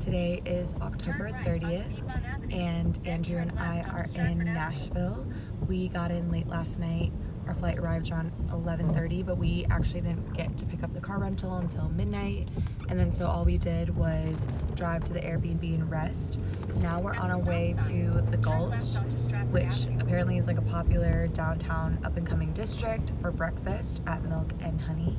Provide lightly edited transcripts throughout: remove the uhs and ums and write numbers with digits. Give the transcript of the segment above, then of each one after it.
Today is October 30th, and Andrew and I are in Nashville. We got in late last night. Our flight arrived around 11:30, but we actually didn't get to pick up the car rental until midnight. And then so all we did was drive to the Airbnb and rest. Now we're on our way to the Gulch, which apparently is like a popular downtown up-and-coming district, for breakfast at Milk and Honey.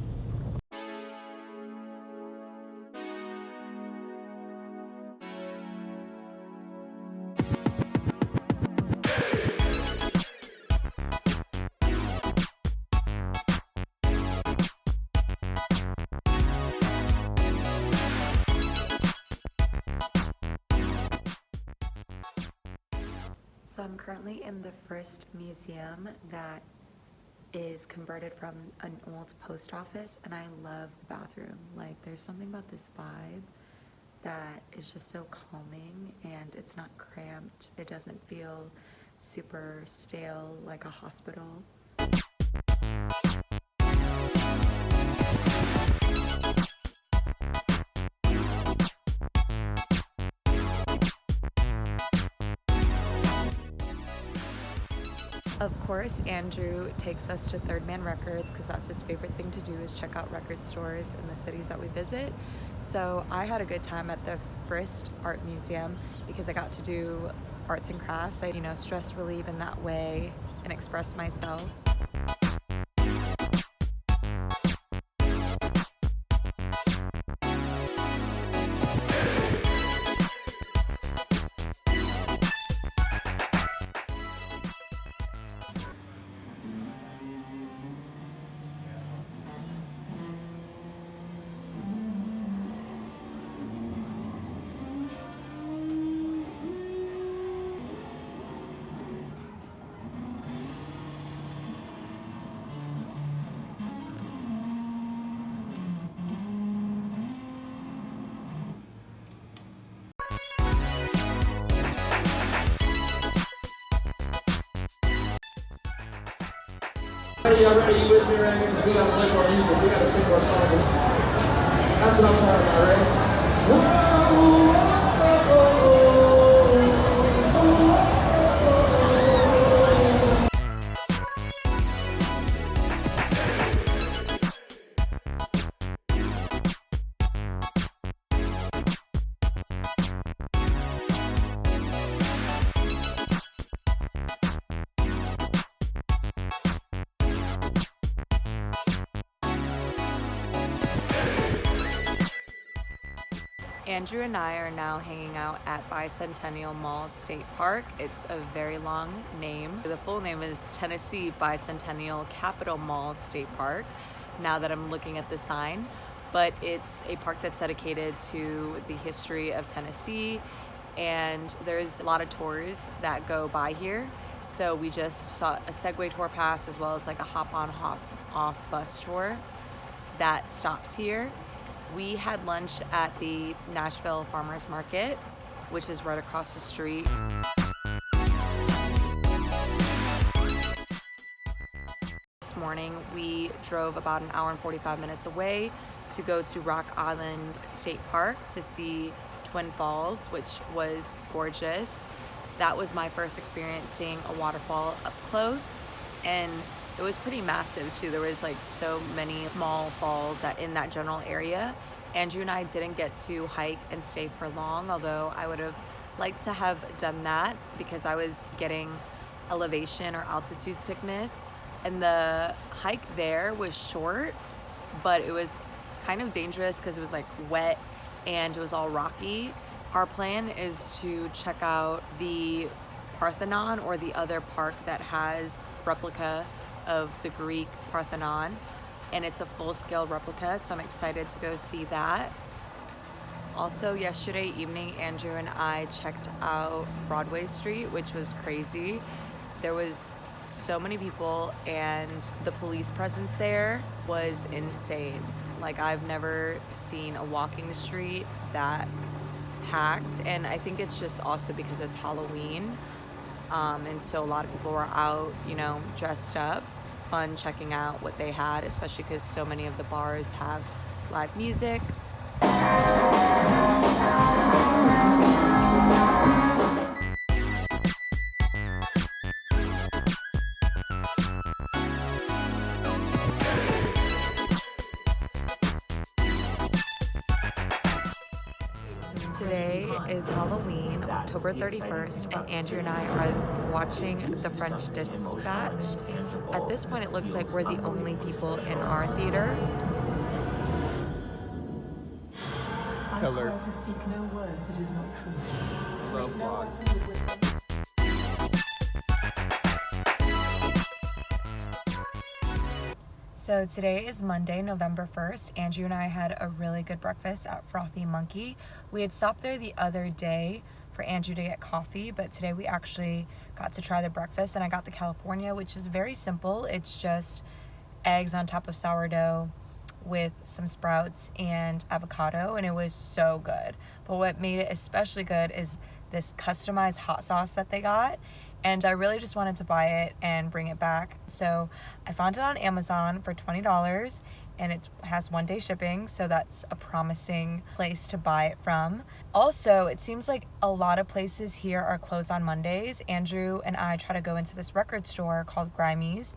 So I'm currently in the Frist museum that is converted from an old post office, and I love the bathroom. Like, there's something about this vibe that is just so calming, and it's not cramped. It doesn't feel super stale like a hospital. Of course, Andrew takes us to Third Man Records because that's his favorite thing to do, is check out record stores in the cities that we visit. So I had a good time at the Frist Art Museum because I got to do arts and crafts. I, stress relieve in that way and express myself. Y'all ready? You with me right here? Because we gotta play more music. We gotta sing more songs. That's what I'm talking about, right? Andrew and I are now hanging out at Bicentennial Mall State Park. It's a very long name. The full name is Tennessee Bicentennial Capitol Mall State Park, now that I'm looking at the sign. But it's a park that's dedicated to the history of Tennessee, and there's a lot of tours that go by here. So we just saw a Segway tour pass, as well as like a hop-on, hop-off bus tour that stops here. We had lunch at the Nashville Farmers Market, which is right across the street. This morning, we drove about an hour and 45 minutes away to go to Rock Island State Park to see Twin Falls, which was gorgeous. That was my first experience seeing a waterfall up close, and it was pretty massive too. There was like so many small falls in that general area. Andrew and I didn't get to hike and stay for long, although I would have liked to have done that because I was getting elevation or altitude sickness. And the hike there was short, but it was kind of dangerous because it was like wet and it was all rocky. Our plan is to check out the Parthenon, or the other park that has replica of the Greek Parthenon, and it's a full-scale replica, so I'm excited to go see that. Also, yesterday evening, Andrew and I checked out Broadway Street, which was crazy. There was so many people, and the police presence there was insane. Like, I've never seen a walking street that packed, and I think it's just also because it's Halloween. And so a lot of people were out, dressed up. It's fun checking out what they had, especially because so many of the bars have live music. Today is Halloween, October 31st, and Andrew and I are watching The French Dispatch. At this point, it looks like we're the only people in our theater. Killer. I swear to speak no word that is not true. Slow No plot. one can live with them. So today is Monday, November 1st. Andrew and I had a really good breakfast at Frothy Monkey. We had stopped there the other day for Andrew to get coffee, but today we actually got to try the breakfast, and I got the California, which is very simple. It's just eggs on top of sourdough with some sprouts and avocado, and it was so good. But what made it especially good is this customized hot sauce that they got, and I really just wanted to buy it and bring it back. So I found it on Amazon for $20, and it has 1-day shipping, so that's a promising place to buy it from. Also, it seems like a lot of places here are closed on Mondays. Andrew and I try to go into this record store called Grimey's,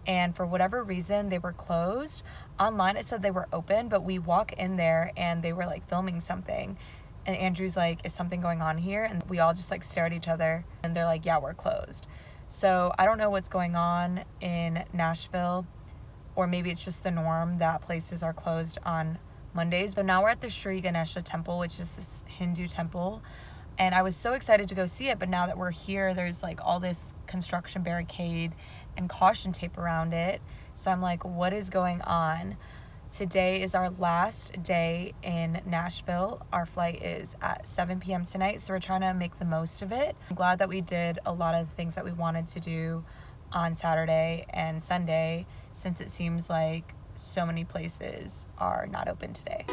and for whatever reason they were closed. Online it said they were open, but we walk in there and they were like filming something, and Andrew's like, is something going on here? And we all just like stare at each other, and they're like, yeah, we're closed. So I don't know what's going on in Nashville, or maybe it's just the norm that places are closed on Mondays. But now we're at the Sri Ganesha temple, which is this Hindu temple, and I was so excited to go see it, but now that we're here, there's like all this construction barricade and caution tape around it. So I'm like, what is going on? Today is our last day in Nashville. Our flight is at 7 p.m. tonight, so we're trying to make the most of it. I'm glad that we did a lot of the things that we wanted to do on Saturday and Sunday, since it seems like so many places are not open today.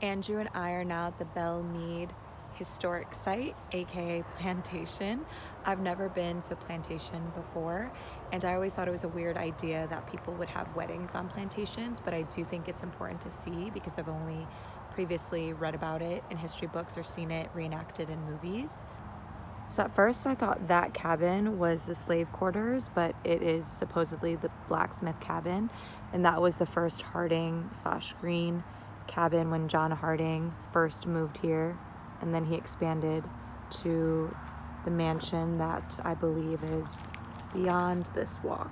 Andrew and I are now at the Belle Mead historic site, aka Plantation. I've never been to Plantation before, and I always thought it was a weird idea that people would have weddings on plantations, but I do think it's important to see because I've only previously read about it in history books or seen it reenacted in movies. So at first I thought that cabin was the slave quarters, but it is supposedly the blacksmith cabin, and that was the first Harding/Green cabin when John Harding first moved here, and then he expanded to the mansion that I believe is beyond this walk.